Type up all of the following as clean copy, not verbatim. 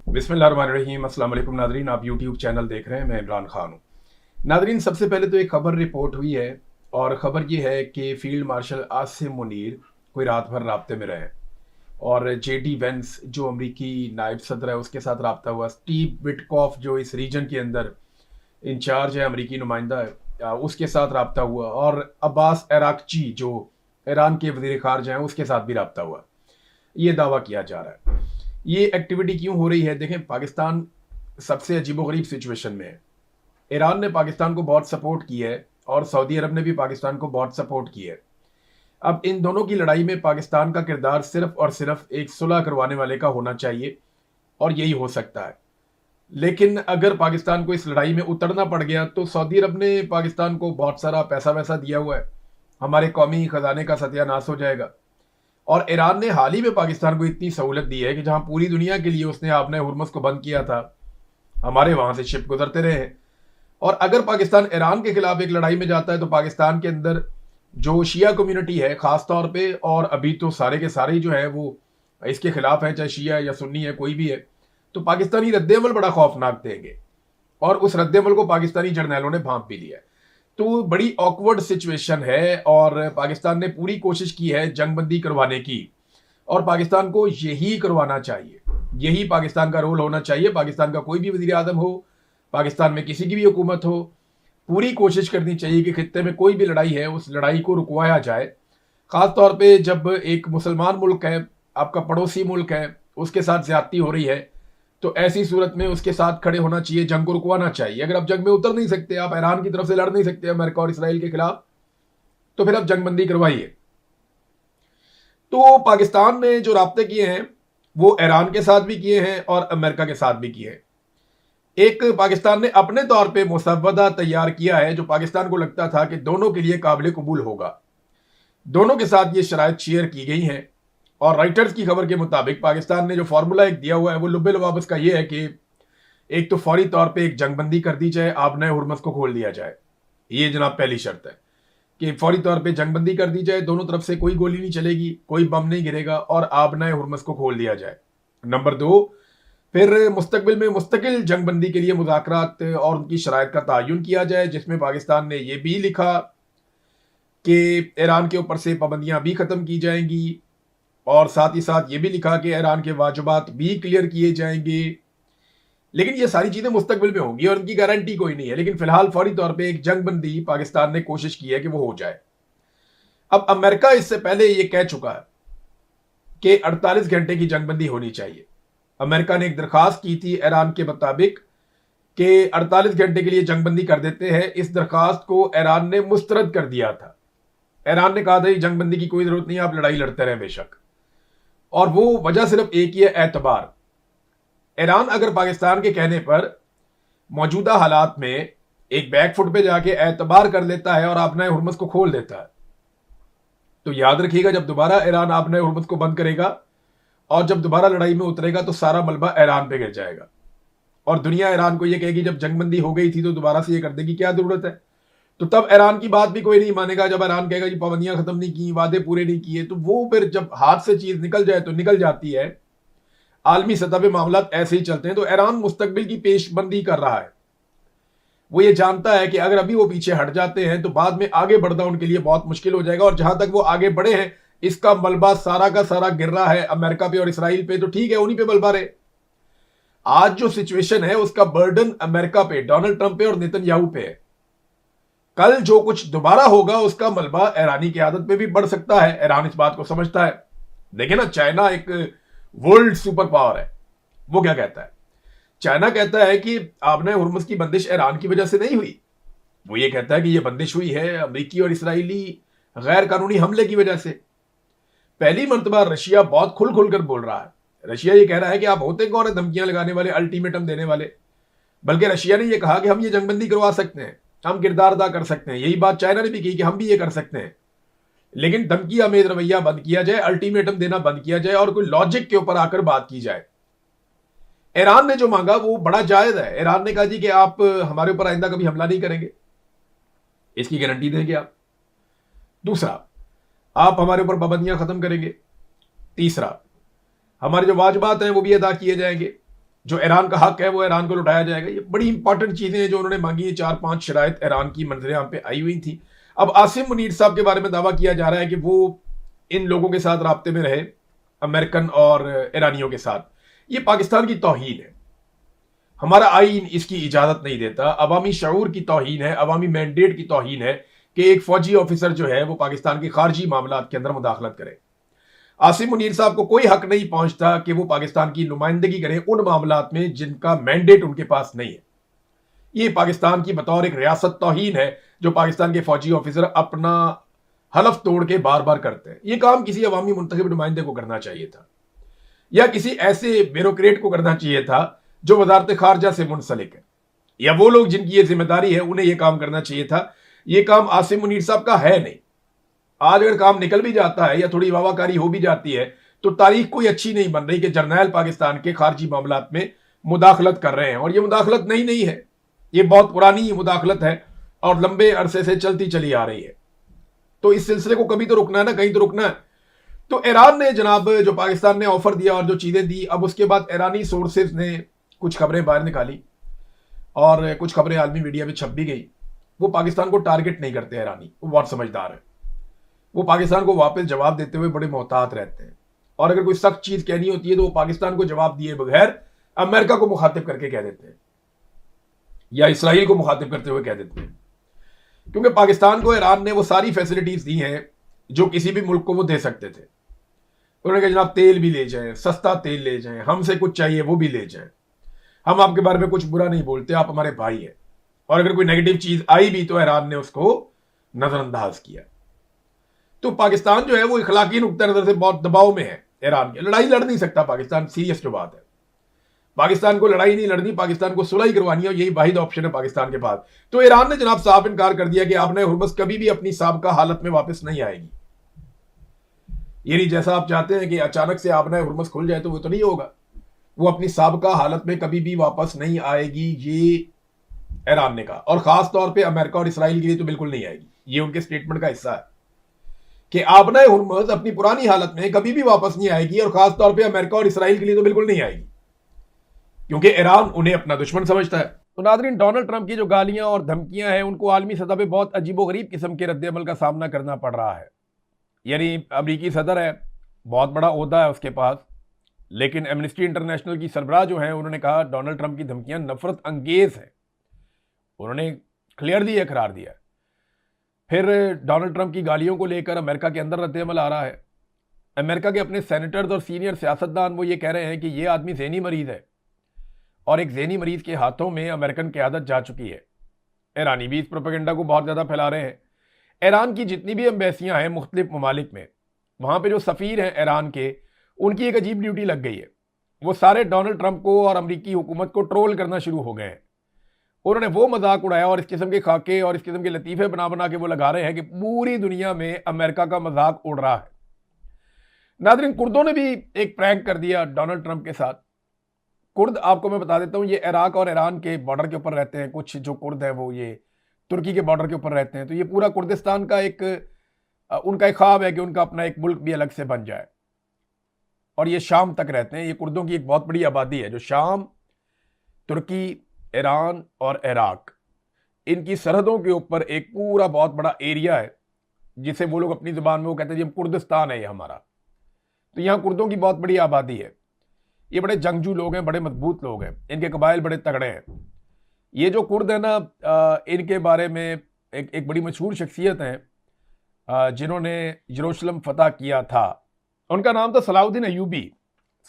बिस्मिल्लाहिर्रहमानिर्रहीम। अस्सलाम वालेकुम नादरीन, आप यूट्यूब चैनल देख रहे हैं। मैं इमरान खान हूँ। नादरीन, सबसे पहले तो एक खबर रिपोर्ट हुई है और ख़बर ये है कि फ़ील्ड मार्शल आसिम मुनीर कोई रात भर राब्ते में रहे और जेडी वेंस जो अमरीकी नायब सदर है उसके साथ रब्ता हुआ, स्टीव विटकॉफ जो इस रीजन के अंदर इंचार्ज है, अमरीकी नुमाइंदा है, उसके साथ रब्ता हुआ और अब्बास अरागची जो ईरान के वज़ीर ख़ारिजा हैं उसके साथ भी रब्ता हुआ। ये दावा किया जा रहा है। ये एक्टिविटी क्यों हो रही है? देखें, पाकिस्तान सबसे अजीबोगरीब सिचुएशन में है। ईरान ने पाकिस्तान को बहुत सपोर्ट की है और सऊदी अरब ने भी पाकिस्तान को बहुत सपोर्ट की है। अब इन दोनों की लड़ाई में पाकिस्तान का किरदार सिर्फ और सिर्फ एक सुलह करवाने वाले का होना चाहिए और यही हो सकता है। लेकिन अगर पाकिस्तान को इस लड़ाई में उतरना पड़ गया तो सऊदी अरब ने पाकिस्तान को बहुत सारा पैसा वैसा दिया हुआ है, हमारे कौमी खजाने का सत्यानाश हो जाएगा। और ईरान ने हाल ही में पाकिस्तान को इतनी सहूलत दी है कि जहां पूरी दुनिया के लिए उसने आपने हुर्मुज़ को बंद किया था, हमारे वहां से शिप गुजरते रहे हैं। और अगर पाकिस्तान ईरान के खिलाफ एक लड़ाई में जाता है तो पाकिस्तान के अंदर जो शिया कम्युनिटी है खास तौर पे, और अभी तो सारे के सारे ही जो है वो इसके खिलाफ है, चाहे शिया या सुन्नी है, कोई भी है, तो पाकिस्तानी रद्देअमल बड़ा खौफनाक देंगे और उस रद्देअमल को पाकिस्तानी जर्नैलों ने भांप भी लिया है। तो बड़ी ऑकवर्ड सिचुएशन है और पाकिस्तान ने पूरी कोशिश की है जंगबंदी करवाने की और पाकिस्तान को यही करवाना चाहिए, यही पाकिस्तान का रोल होना चाहिए। पाकिस्तान का कोई भी वज़ीर आज़म हो, पाकिस्तान में किसी की भी हुकूमत हो, पूरी कोशिश करनी चाहिए कि खित्ते में कोई भी लड़ाई है उस लड़ाई को रुकवाया जाए। ख़ास तौर पे जब एक मुसलमान मुल्क है, आपका पड़ोसी मुल्क है, उसके साथ ज़्यादती हो रही है, तो ऐसी सूरत में उसके साथ खड़े होना चाहिए, जंग को रुकवाना चाहिए। अगर आप जंग में उतर नहीं सकते, आप ईरान की तरफ से लड़ नहीं सकते अमेरिका और इसराइल के खिलाफ, तो फिर आप जंगबंदी करवाइए। तो पाकिस्तान ने जो राब्ते किए हैं वो ईरान के साथ भी किए हैं और अमेरिका के साथ भी किए हैं। एक पाकिस्तान ने अपने तौर पे मुसव्वदा तैयार किया है जो पाकिस्तान को लगता था कि दोनों के लिए काबिल कबूल होगा। दोनों के साथ ये शराइत शेयर की गई हैं और राइटर्स की खबर के मुताबिक पाकिस्तान ने जो फार्मूला एक दिया हुआ है वो लुब्बे लुबाब का ये है कि एक तो फौरी तौर पे एक जंगबंदी कर दी जाए, आबना हुर्मुज़ को खोल दिया जाए। ये जनाब पहली शर्त है कि फौरी तौर पे जंगबंदी कर दी जाए, दोनों तरफ से कोई गोली नहीं चलेगी, कोई बम नहीं गिरेगा और आबना हुर्मुज़ को खोल दिया जाए। नंबर दो, फिर मुस्तकबिल में मुस्तकिल जंगबंदी के लिए मुज़ाकरात और उनकी शराइत का तयन किया जाए, जिसमें पाकिस्तान ने यह भी लिखा कि ईरान के ऊपर से पाबंदियां भी ख़त्म की जाएंगी और साथ ही साथ ये भी लिखा कि ईरान के वाजिबात भी क्लियर किए जाएंगे। लेकिन ये सारी चीज़ें मुस्तकबिल में होंगी और उनकी गारंटी कोई नहीं है। लेकिन फिलहाल फौरी तौर पे एक जंगबंदी पाकिस्तान ने कोशिश की है कि वो हो जाए। अब अमेरिका इससे पहले ये कह चुका है कि 48 घंटे की जंगबंदी होनी चाहिए। अमेरिका ने एक दरखास्त की थी ईरान के मुताबिक कि 48 घंटे के लिए जंगबंदी कर देते हैं। इस दरखास्त को ईरान ने मुस्तरद कर दिया था। ईरान ने कहा था जंगबंदी की कोई जरूरत नहीं, आप लड़ाई लड़ते रहें बेशक। और वो वजह सिर्फ एक ही है, एतबार। ईरान अगर पाकिस्तान के कहने पर मौजूदा हालात में एक बैकफुट पे जाके एतबार कर लेता है और आबना हुर्मुज़ को खोल देता है, तो याद रखिएगा जब दोबारा ईरान आबना हुर्मुज़ को बंद करेगा और जब दोबारा लड़ाई में उतरेगा तो सारा मलबा ईरान पे गिर जाएगा और दुनिया ईरान को यह कहेगी जब जंगबंदी हो गई थी तो दोबारा से ये कर देगी, क्या जरूरत है। तो तब ईरान की बात भी कोई नहीं मानेगा। जब ईरान कहेगा जी पाबंदियां खत्म नहीं की, वादे पूरे नहीं किए, तो वो फिर जब हाथ से चीज निकल जाए तो निकल जाती है। आलमी सतह पे मामला ऐसे ही चलते हैं। तो ईरान मुस्तकबिल की पेशबंदी कर रहा है। वो ये जानता है कि अगर अभी वो पीछे हट जाते हैं तो बाद में आगे बढ़ना उनके लिए बहुत मुश्किल हो जाएगा और जहां तक वो आगे बढ़े हैं इसका मलबा सारा का सारा गिर रहा है अमेरिका पे और इसराइल पे, तो ठीक है उन्हीं पे मलबा रहे। आज जो सिचुएशन है उसका बर्डन अमेरिका पे, डोनाल्ड ट्रंप पे और नेतन्याहू पे है। कल जो कुछ दोबारा होगा उसका मलबा ईरानी की आदत पे भी बढ़ सकता है। ईरान इस बात को समझता है। देखिए ना, चाइना एक वर्ल्ड सुपर पावर है। वो क्या कहता है? चाइना कहता है कि आबना हुर्मुज़ की बंदिश ईरान की वजह से नहीं हुई। वो ये कहता है कि यह बंदिश हुई है अमेरिकी और इसराइली गैर कानूनी हमले की वजह से। पहली मर्तबा रशिया बहुत खुल खुल कर बोल रहा है। रशिया ये कह रहा है कि आप होते कौन है धमकियां लगाने वाले, अल्टीमेटम देने वाले। बल्कि रशिया ने यह कहा कि हम ये जंगबंदी करवा सकते हैं, हम किरदार अदा कर सकते हैं। यही बात चाइना ने भी की कि हम भी ये कर सकते हैं, लेकिन धमकी आमेज रवैया बंद किया जाए, अल्टीमेटम देना बंद किया जाए और कोई लॉजिक के ऊपर आकर बात की जाए। ईरान ने जो मांगा वो बड़ा जायज है। ईरान ने कहा जी कि आप हमारे ऊपर आइंदा कभी हमला नहीं करेंगे, इसकी गारंटी देंगे आप। दूसरा, आप हमारे ऊपर पाबंदियां खत्म करेंगे। तीसरा, हमारे जो वाजिबात हैं वो भी अदा किए जाएंगे। जो ईरान का हक है वो ईरान को लौटाया जाएगा। ये बड़ी इंपॉर्टेंट चीजें हैं जो उन्होंने मांगी है। 4-5 शराइत ईरान की मंजरें यहाँ पे आई हुई थी। अब आसिम मुनीर साहब के बारे में दावा किया जा रहा है कि वो इन लोगों के साथ राब्ते में रहे, अमेरिकन और ईरानियों के साथ। ये पाकिस्तान की तौहीन है, हमारा आईन इसकी इजाजत नहीं देता। अवामी शऊर की तौहीन है, अवामी मैंडेट की तौहीन है कि एक फौजी ऑफिसर जो है वो पाकिस्तान के खारजी मामलात के अंदर मुदाखलत करे। आसिम मुनीर साहब को कोई हक नहीं पहुंचता कि वो पाकिस्तान की नुमाइंदगी करें उन मामलात में जिनका मैंडेट उनके पास नहीं है। ये पाकिस्तान की बतौर एक रियासत तौहीन है जो पाकिस्तान के फौजी ऑफिसर अपना हलफ तोड़ के बार बार करते हैं। ये काम किसी अवामी मुंतखब नुमाइंदे को करना चाहिए था, या किसी ऐसे ब्यूरोक्रेट को करना चाहिए था जो वजारत खारजा से मुंसलिक है, या वो लोग जिनकी ये जिम्मेदारी है उन्हें यह काम करना चाहिए था। ये काम आसिम मुनीर साहब का है नहीं। आज अगर काम निकल भी जाता है या थोड़ी वावाकारी हो भी जाती है तो तारीख कोई अच्छी नहीं बन रही कि जर्नैल पाकिस्तान के खारजी मामलात में मुदाखलत कर रहे हैं। और ये मुदाखलत नई नहीं है, ये बहुत पुरानी मुदाखलत है और लंबे अरसे से चलती चली आ रही है। तो इस सिलसिले को कभी तो रुकना है ना, कहीं तो रुकना है। तो ईरान ने जनाब जो पाकिस्तान ने ऑफर दिया और जो चीजें दी, अब उसके बाद ईरानी सोर्सेज ने कुछ खबरें बाहर निकाली और कुछ खबरें आलमी मीडिया में छप भी गई। वो पाकिस्तान को टारगेट नहीं करते ईरानी, वो बहुत समझदार है। वो पाकिस्तान को वापस जवाब देते हुए बड़े मोहतात रहते हैं, और अगर कोई सख्त चीज कहनी होती है तो वो पाकिस्तान को जवाब दिए बगैर अमेरिका को मुखातिब करके कह देते हैं या इसराइल को मुखातिब करते हुए कह देते हैं। क्योंकि पाकिस्तान को ईरान ने वो सारी फैसिलिटीज दी हैं जो किसी भी मुल्क को वो दे सकते थे। उन्होंने कहा जनाब तेल भी ले जाएं, सस्ता तेल ले जाएं, हमसे कुछ चाहिए वो भी ले जाएं, हम आपके बारे में कुछ बुरा नहीं बोलते, आप हमारे भाई हैं। और अगर कोई नेगेटिव चीज आई भी तो ईरान ने उसको नजरअंदाज किया। तो पाकिस्तान जो है वो इखलाकी नुक्ता नजर से बहुत दबाव में है ईरान के। लड़ाई लड़ नहीं सकता पाकिस्तान, सीरियस जो बात है। पाकिस्तान को लड़ाई नहीं लड़नी, पाकिस्तान को सुलह करवानी है, यही वाहिद ऑप्शन है पाकिस्तान के पास। तो ईरान ने जनाब साफ इनकार कर दिया कि आपने हुर्मस कभी भी अपनी साबका हालत में वापस नहीं आएगी। ये नहीं जैसा आप चाहते हैं कि अचानक से आपने हुर्मस खुल जाए, तो वो तो नहीं होगा। वो अपनी साबका हालत में कभी भी वापस नहीं आएगी, ये ईरान ने कहा। और खास तौर पर अमेरिका और इसराइल के लिए तो बिल्कुल नहीं आएगी। ये उनके स्टेटमेंट का हिस्सा है कि आपने हुर्मस अपनी पुरानी हालत में कभी भी वापस नहीं आएगी, और खास तौर पर अमेरिका और इसराइल के लिए तो बिल्कुल नहीं आएगी, क्योंकि ईरान उन्हें अपना दुश्मन समझता है। तो नाज़रीन, डोनाल्ड ट्रंप की जो गालियां और धमकियां हैं उनको आलमी सतह पे बहुत अजीबोगरीब किस्म के रद्द-ए-अमल का सामना करना पड़ रहा है। यानी अमरीकी सदर है, बहुत बड़ा ओहदा है उसके पास, लेकिन एमनेस्टी इंटरनेशनल की सरबराह जो है उन्होंने कहा डोनाल्ड ट्रंप की धमकियां नफरत अंगेज है। उन्होंने क्लियर दिया, करार दिया। फिर डोनाल्ड ट्रंप की गालियों को लेकर अमेरिका के अंदर रद्द-ए-अमल आ रहा है। अमेरिका के अपने सेनेटर्स और सीनियर सियासतदान वो ये कह रहे हैं कि ये आदमी ज़हनी मरीज है, और एक ज़हनी मरीज के हाथों में अमेरिकन क़यादत जा चुकी है। ईरानी भी इस प्रोपेगेंडा को बहुत ज़्यादा फैला रहे हैं। ईरान की जितनी भी एम्बेसियां हैं मुख्तलिफ ममालिक में, वहाँ पे जो सफ़ीर हैं ईरान के, उनकी एक अजीब ड्यूटी लग गई है। वो सारे डोनाल्ड ट्रंप को और अमरीकी हुकूमत को ट्रोल करना शुरू हो गए हैं। उन्होंने वो मजाक उड़ाया और इस किस्म के खाके और इस किस्म के लतीफ़े बना बना के वो लगा रहे हैं कि पूरी दुनिया में अमेरिका का मजाक उड़ रहा है। नाज़रीन, कुर्दों ने भी एक प्रैंक कर दिया डोनाल्ड ट्रंप के साथ। कुर्द, आपको मैं बता देता हूँ, ये इराक और ईरान के बॉर्डर के ऊपर रहते हैं। कुछ जो कुर्द हैं वो ये तुर्की के बॉर्डर के ऊपर रहते हैं। तो ये पूरा कुर्दिस्तान का एक उनका एक ख्वाब है कि उनका अपना एक मुल्क भी अलग से बन जाए, और ये शाम तक रहते हैं। ये कुर्दों की एक बहुत बड़ी आबादी है जो शाम, तुर्की, ईरान और इराक, इनकी सरहदों के ऊपर एक पूरा बहुत बड़ा एरिया है जिसे वो लोग अपनी ज़ुबान में वो कहते हैं जी कुर्दिस्तान है ये हमारा। तो यहाँ कुर्दों की बहुत बड़ी आबादी है। ये बड़े जंगजू लोग हैं, बड़े मजबूत लोग हैं, इनके कबाइल बड़े तगड़े हैं। ये जो कुर्द है ना, इनके बारे में एक बड़ी मशहूर शख्सियत हैं जिन्होंने यरूशलेम फतह किया था। उनका नाम था सलाहुद्दीन अय्यूबी।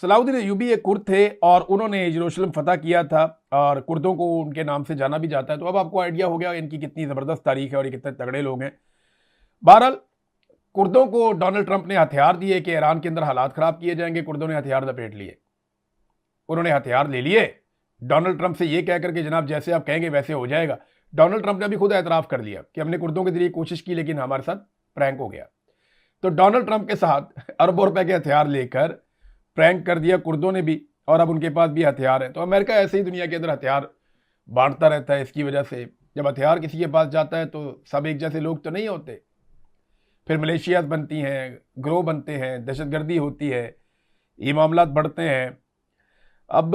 सलाहुद्दीन अय्यूबी एक कुर्द थे और उन्होंने यरूशलेम फतह किया था, और कुर्दों को उनके नाम से जाना भी जाता है। तो अब आपको आइडिया हो गया इनकी कितनी ज़बरदस्त तारीख है और ये कितने तगड़े लोग हैं। बहरहाल, कुर्दों को डोनाल्ड ट्रंप ने हथियार दिए कि ईरान के अंदर हालात ख़राब किए जाएंगे। कुर्दों ने हथियार लपेट लिए, उन्होंने हथियार ले लिए डोनाल्ड ट्रंप से ये कहकर के जनाब जैसे आप कहेंगे वैसे हो जाएगा। डोनाल्ड ट्रंप ने भी खुद एतराफ़ कर लिया कि हमने कुर्दों के जरिए कोशिश की लेकिन हमारे साथ प्रैंक हो गया। तो डोनाल्ड ट्रंप के साथ अरबों रुपए के हथियार लेकर प्रैंक कर दिया कुर्दों ने भी, और अब उनके पास भी हथियार है। तो अमेरिका ऐसे ही दुनिया के अंदर हथियार बांटता रहता है। इसकी वजह से जब हथियार किसी के पास जाता है तो सब एक जैसे लोग तो नहीं होते, फिर मलेशियाज बनती हैं, ग्रोह बनते हैं, दहशतगर्दी होती है, ये मामलात बढ़ते हैं। अब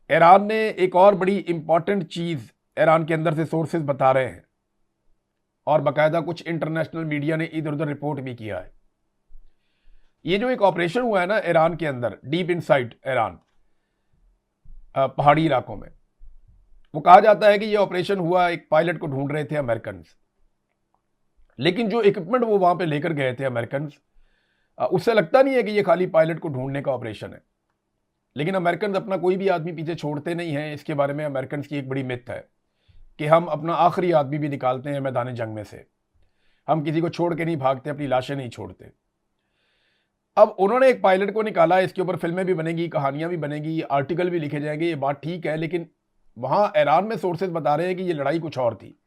ईरान ने एक और बड़ी इंपॉर्टेंट चीज़ ईरान के अंदर से सोर्सेज बता रहे हैं और बाकायदा कुछ इंटरनेशनल मीडिया ने इधर उधर रिपोर्ट भी किया है। ये जो एक ऑपरेशन हुआ है ना ईरान के अंदर, डीप इनसाइड ईरान, पहाड़ी इलाकों में, वो कहा जाता है कि ये ऑपरेशन हुआ, एक पायलट को ढूंढ रहे थे अमेरिकन, लेकिन जो इक्विपमेंट वो वहां पे लेकर गए थे अमेरिकन, उससे लगता नहीं है कि ये खाली पायलट को ढूंढने का ऑपरेशन है। लेकिन अमेरिकन अपना कोई भी आदमी पीछे छोड़ते नहीं हैं। इसके बारे में अमेरिकन की एक बड़ी मिथ है कि हम अपना आखिरी आदमी भी निकालते हैं मैदान जंग में से, हम किसी को छोड़ के नहीं भागते, अपनी लाशें नहीं छोड़ते। अब उन्होंने एक पायलट को निकाला, इसके ऊपर फिल्में भी बनेगी, कहानियां भी बनेगी, आर्टिकल भी लिखे जाएंगे, ये बात ठीक है। लेकिन वहां ईरान में सोर्सेज बता रहे हैं कि ये लड़ाई कुछ और थी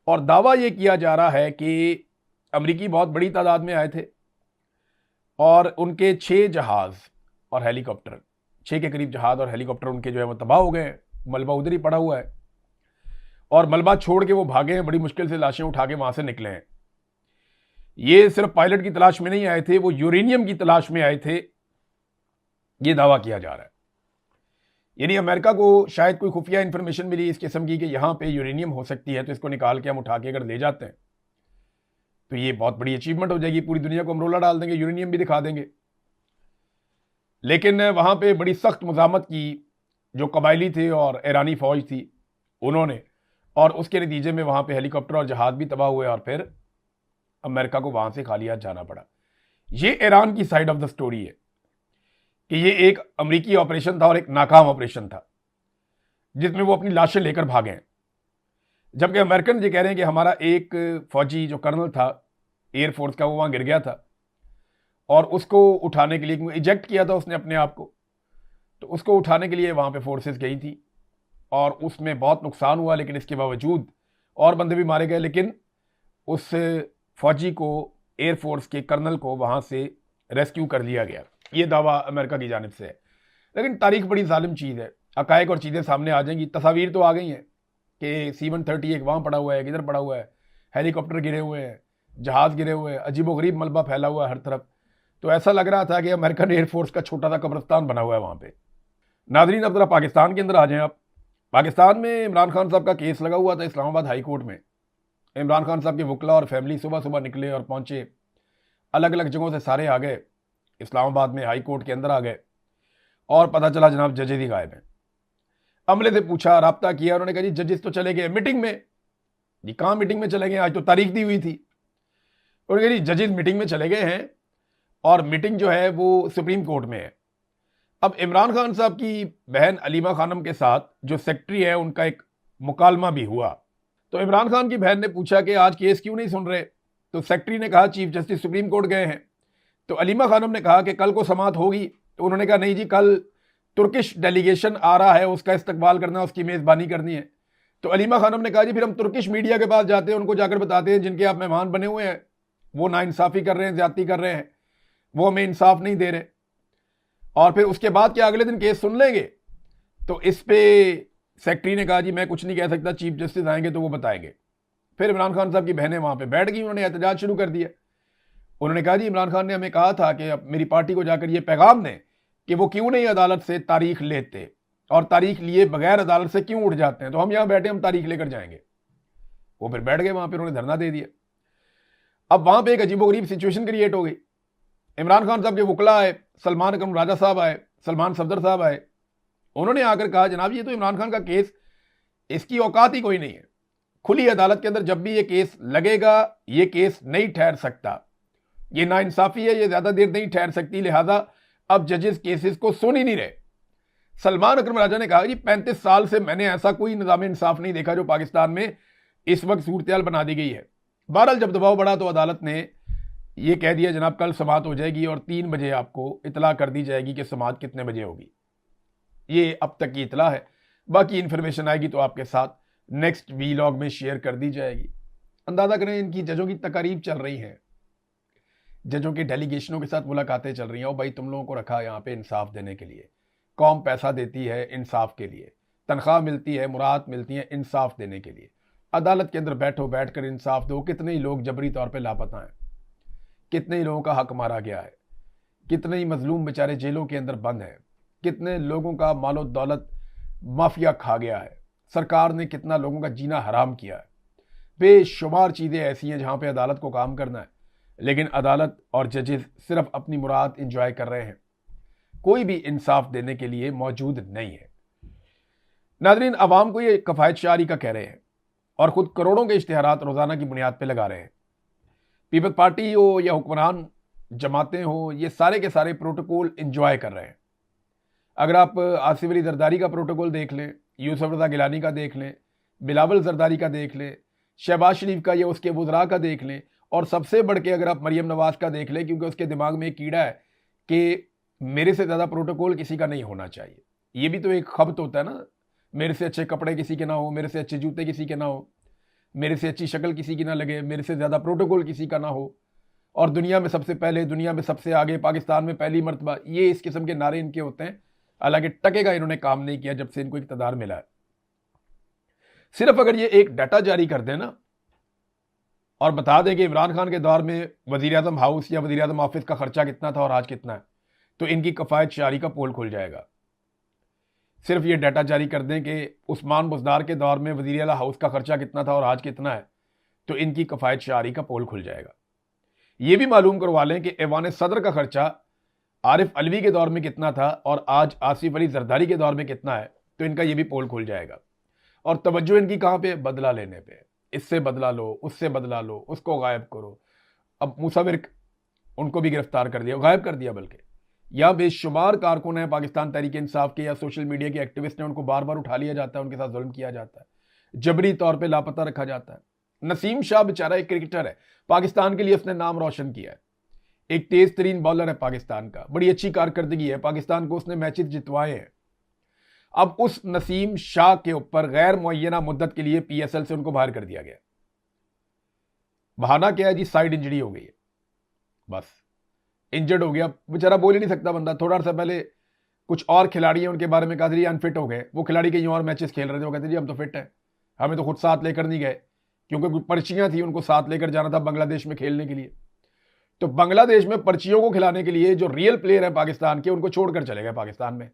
और दावा ये किया जा रहा है कि अमरीकी बहुत बड़ी तादाद में आए थे और उनके 6 जहाज और हेलीकॉप्टर, 6 के करीब जहाज और हेलीकॉप्टर उनके जो है वो तबाह हो गए हैं। मलबा उधर ही पड़ा हुआ है और मलबा छोड़ के वो भागे हैं, बड़ी मुश्किल से लाशें उठा के वहां से निकले हैं। ये सिर्फ पायलट की तलाश में नहीं आए थे, वो यूरेनियम की तलाश में आए थे, ये दावा किया जा रहा है। यानी अमेरिका को शायद कोई खुफिया इंफॉर्मेशन मिली इस किस्म की कि यहां पे यूरेनियम हो सकती है, तो इसको निकाल के हम उठा के अगर ले जाते हैं तो ये बहुत बड़ी अचीवमेंट हो जाएगी, पूरी दुनिया को हम रोला डाल देंगे, यूरेनियम भी दिखा देंगे। लेकिन वहां पे बड़ी सख्त मुजामत की जो कबायली थे और ईरानी फौज थी उन्होंने, और उसके नतीजे में वहां पे हेलीकॉप्टर और जहाज भी तबाह हुए और फिर अमेरिका को वहां से खाली हाथ जाना पड़ा। ये ईरान की साइड ऑफ द स्टोरी है कि ये एक अमेरिकी ऑपरेशन था और एक नाकाम ऑपरेशन था जिसमें वो अपनी लाशें लेकर भागे हैं। जबकि अमेरिकन ये कह रहे हैं कि हमारा एक फौजी जो कर्नल था एयरफोर्स का, वो वहां गिर गया था और उसको उठाने के लिए, इजेक्ट किया था उसने अपने आप को, तो उसको उठाने के लिए वहां पे फोर्सेस गई थी और उसमें बहुत नुकसान हुआ। लेकिन इसके बावजूद और बंदे भी मारे गए, लेकिन उस फौजी को, एयरफोर्स के कर्नल को वहां से रेस्क्यू कर लिया गया। ये दावा अमेरिका की जानिब से है। लेकिन तारीख बड़ी जालिम चीज़ है, हकायक और चीज़ें सामने आ जाएंगी। तस्वीर तो आ गई हैं कि C-130 वहाँ पड़ा हुआ है, किधर पड़ा हुआ है, हेलीकॉप्टर गिरे हुए हैं, जहाज़ गिरे हुए हैं, अजीबोगरीब मलबा फैला हुआ है हर तरफ। तो ऐसा लग रहा था कि अमेरिकन एयरफोर्स का छोटा सा कब्रिस्तान बना हुआ है वहाँ पे। नाजरीन, अब जरा पाकिस्तान के अंदर आ जाएं आप। पाकिस्तान में इमरान खान साहब का केस लगा हुआ था इस्लामाबाद हाई कोर्ट में। इमरान खान साहब के वकला और फैमिली सुबह सुबह निकले और पहुंचे, अलग अलग जगहों से सारे आ गए, इस्लामाबाद में हाई कोर्ट के अंदर आ गए और पता चला जनाब जजेस ही गायब हैं। अमले से पूछा, राब्ता किया, उन्होंने कहा जी जजेस तो चले गए मीटिंग में। जी कहाँ मीटिंग में चले गए, आज तो तारीख दी हुई थी। उन्होंने कहा जी जजेस मीटिंग में चले गए हैं और मीटिंग जो है वो सुप्रीम कोर्ट में है। अब इमरान खान साहब की बहन अलीमा खानम के साथ जो सेक्रेटरी है उनका एक मुकालमा भी हुआ। तो इमरान खान की बहन ने पूछा कि आज केस क्यों नहीं सुन रहे, तो सेक्रेटरी ने कहा चीफ जस्टिस सुप्रीम कोर्ट गए हैं। तो अलीमा खानम ने कहा कि कल को समाअत होगी, तो उन्होंने कहा नहीं जी, कल तुर्किश डेलीगेशन आ रहा है, उसका इस्तकबाल करना, उसकी मेज़बानी करनी है। तो अलीमा खानम ने कहा जी फिर हम तुर्किश मीडिया के पास जाते हैं, उनको जाकर बताते हैं जिनके आप मेहमान बने हुए हैं वो नाइंसाफ़ी कर रहे हैं, ज्यादती कर रहे हैं, वो हमें इंसाफ नहीं दे रहे, और फिर उसके बाद क्या अगले दिन केस सुन लेंगे। तो इस पे सेक्रेटरी ने कहा जी मैं कुछ नहीं कह सकता, चीफ जस्टिस आएंगे तो वो बताएंगे। फिर इमरान खान साहब की बहनें वहां पे बैठ गई, उन्होंने एहतजाज शुरू कर दिया। उन्होंने कहा जी इमरान खान ने हमें कहा था कि अब मेरी पार्टी को जाकर ये पैगाम दें कि वो क्यों नहीं अदालत से तारीख लेते, और तारीख लिए बगैर अदालत से क्यों उठ जाते हैं, तो हम यहां बैठे हम तारीख लेकर जाएंगे। वो फिर बैठ गए वहां पर, उन्होंने धरना दे दिया। अब वहां पर एक अजीबोगरीब सिचुएशन क्रिएट हो गई। इमरान खान साहब के वकला आए, सलमान अकरम राजा साहब आए, सलमान सफदर साहब आए, उन्होंने आकर कहा जनाब ये तो इमरान खान का केस, इसकी औकात ही कोई नहीं है, खुली अदालत के अंदर जब भी ये केस लगेगा ये केस नहीं ठहर सकता, ये नाइंसाफी है, ये ज्यादा देर नहीं ठहर सकती, लिहाजा अब जजेस केसेस को सुन ही नहीं रहे। सलमान अकरम राजा ने कहा जी 35 साल से मैंने ऐसा कोई निज़ाम इंसाफ नहीं देखा जो पाकिस्तान में इस वक्त सूरत बना दी गई है। बहरहाल जब दबाव बढ़ा तो अदालत ने ये कह दिया जनाब कल समाअत हो जाएगी और 3 बजे आपको इतला कर दी जाएगी कि समाअत कितने बजे होगी। ये अब तक की इतला है, बाकी इन्फॉर्मेशन आएगी तो आपके साथ नेक्स्ट वीलॉग में शेयर कर दी जाएगी। अंदाजा करें इनकी जजों की तकारीब चल रही हैं, जजों के डेलीगेशनों के साथ मुलाकातें चल रही हैं। और भाई तुम लोगों को रखा यहाँ पे इंसाफ देने के लिए, कौम पैसा देती है इंसाफ के लिए, तनख्वाह मिलती है, मुराद मिलती है इंसाफ देने के लिए। अदालत के अंदर बैठो, बैठ कर इंसाफ दो। कितने ही लोग जबरी तौर पर लापता हैं, कितने ही लोगों का हक मारा गया है, कितने ही मजलूम बेचारे जेलों के अंदर बंद हैं। कितने लोगों का मालो दौलत माफिया खा गया है, सरकार ने कितना लोगों का जीना हराम किया है। बेशुमार चीज़ें ऐसी हैं जहां पे अदालत को काम करना है, लेकिन अदालत और जजेस सिर्फ अपनी मुराद इंजॉय कर रहे हैं, कोई भी इंसाफ देने के लिए मौजूद नहीं है। नाज़रीन, अवाम को ये कफ़ायत शारी का कह रहे हैं और ख़ुद करोड़ों के इश्तिहारात रोज़ाना की बुनियाद पर लगा रहे हैं। पीपल्स पार्टी हो या हुक्मरान जमातें हो, ये सारे के सारे प्रोटोकॉल इंजॉय कर रहे हैं। अगर आप आसिफ अली जरदारी का प्रोटोकॉल देख लें, यूसुफ रज़ा गिलानी का देख लें, बिलावल जरदारी का देख लें, शहबाज शरीफ का या उसके वज़रा का देख लें, और सबसे बढ़ के अगर आप मरियम नवाज का देख लें, क्योंकि उसके दिमाग में एक कीड़ा है कि मेरे से ज़्यादा प्रोटोकॉल किसी का नहीं होना चाहिए। ये भी तो एक खबत होता है ना, मेरे से अच्छे कपड़े किसी के ना हो, मेरे से अच्छे जूते किसी के ना हो, मेरे से अच्छी शक्ल किसी की ना लगे, मेरे से ज़्यादा प्रोटोकॉल किसी का ना हो, और दुनिया में सबसे पहले, दुनिया में सबसे आगे, पाकिस्तान में पहली मरतबा, ये इस किस्म के नारे इनके होते हैं। हालांकि टके का इन्होंने काम नहीं किया जब से इनको इक़्तिदार मिला है। सिर्फ अगर ये एक डाटा जारी कर दें ना और बता दें कि इमरान खान के दौर में वज़ीर आज़म हाउस या वज़ीर आज़म ऑफिस का खर्चा कितना था और आज कितना है, तो इनकी कफ़ायत शारी का पोल खुल जाएगा। सिर्फ ये डाटा जारी कर दें कि उस्मान बुज़दार के दौर में वज़ीर आला हाउस का खर्चा कितना था और आज कितना है, तो इनकी कफ़ायत शारी का पोल खुल जाएगा। ये भी मालूम करवा लें कि ऐवान सदर का खर्चा आरिफ अलवी के दौर में कितना था और आज आसिफ अली जरदारी के दौर में कितना है, तो इनका ये भी पोल खुल जाएगा। और तवज्जो इनकी कहाँ पे? बदला लेने पे। इससे बदला लो, उससे बदला लो, उसको गायब करो। अब मूसा विर्क, उनको भी गिरफ्तार कर दिया, गायब कर दिया। बल्कि या बेशुमार कारकुन हैं पाकिस्तान तहरीक इंसाफ के या सोशल मीडिया के एक्टिविस्ट हैं, उनको बार बार उठा लिया जाता है, उनके साथ जुल्म किया जाता है, जबरी तौर पर लापता रखा जाता है। नसीम शाह बेचारा एक क्रिकेटर है, पाकिस्तान के लिए उसने नाम रोशन किया है, एक तेज तरीन बॉलर है पाकिस्तान का, बड़ी अच्छी कारकर्दगी है, पाकिस्तान को उसने मैचेस जितवाए हैं। अब उस नसीम शाह के ऊपर गैर मुअय्यना मुद्दत के लिए PSL से उनको बाहर कर दिया गया। बहाना क्या है जी? साइड इंजरी हो गई है, बस इंजर्ड हो गया, बेचारा बोल ही नहीं सकता बंदा। थोड़ा सा पहले कुछ और खिलाड़ी हैं, उनके बारे में कहा था अनफिट हो गए, वो खिलाड़ी कहीं और मैचेस खेल रहे थे, वो कहते जी हम तो फिट हैं, हमें तो खुद साथ लेकर नहीं गए, क्योंकि पर्चियां थी, उनको साथ लेकर जाना था बांग्लादेश में खेलने के लिए। तो बांग्लादेश में पर्चियों को खिलाने के लिए जो रियल प्लेयर है पाकिस्तान के, उनको छोड़कर चले गए पाकिस्तान में,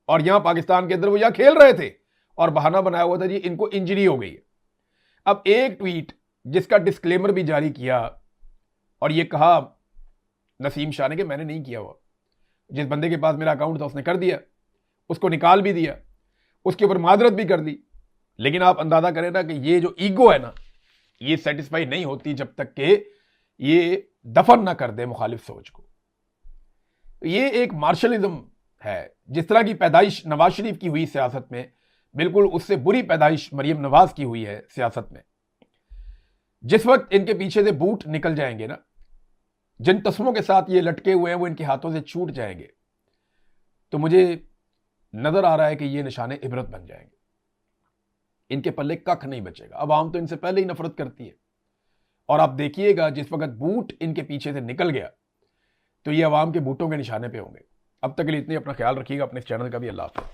और यहां पाकिस्तान के अंदर वो यहां खेल रहे थे और बहाना बनाया हुआ था जी इनको इंजरी हो गई है। अब एक ट्वीट जिसका डिस्क्लेमर भी जारी किया और ये कहा नसीम शाह ने कि मैंने नहीं किया हुआ, जिस बंदे के पास मेरा अकाउंट था उसने कर दिया, उसको निकाल भी दिया, उसके ऊपर मादरत भी कर दी। लेकिन आप अंदाजा करें ना कि ये जो ईगो है ना, ये सेटिस्फाई नहीं होती जब तक कि ये दफन ना कर दे मुखालिफ सोच को। ये एक मार्शलिज्म है। जिस तरह की पैदाइश नवाज शरीफ की हुई सियासत में, बिल्कुल उससे बुरी पैदाइश मरियम नवाज की हुई है सियासत में। जिस वक्त इनके पीछे से बूट निकल जाएंगे ना, जिन तस्मों के साथ ये लटके हुए हैं वो इनके हाथों से छूट जाएंगे, तो मुझे नजर आ रहा है कि ये निशाने इबरत बन जाएंगे, इनके पल्ले कख नहीं बचेगा। अवाम तो इनसे पहले ही नफरत करती है, और आप देखिएगा जिस वक्त बूट इनके पीछे से निकल गया तो ये अवाम के बूटों के निशाने पे होंगे। अब तक के लिए इतने, अपना ख्याल रखिएगा, अपने चैनल का भी। अल्लाह हाफ़िज़।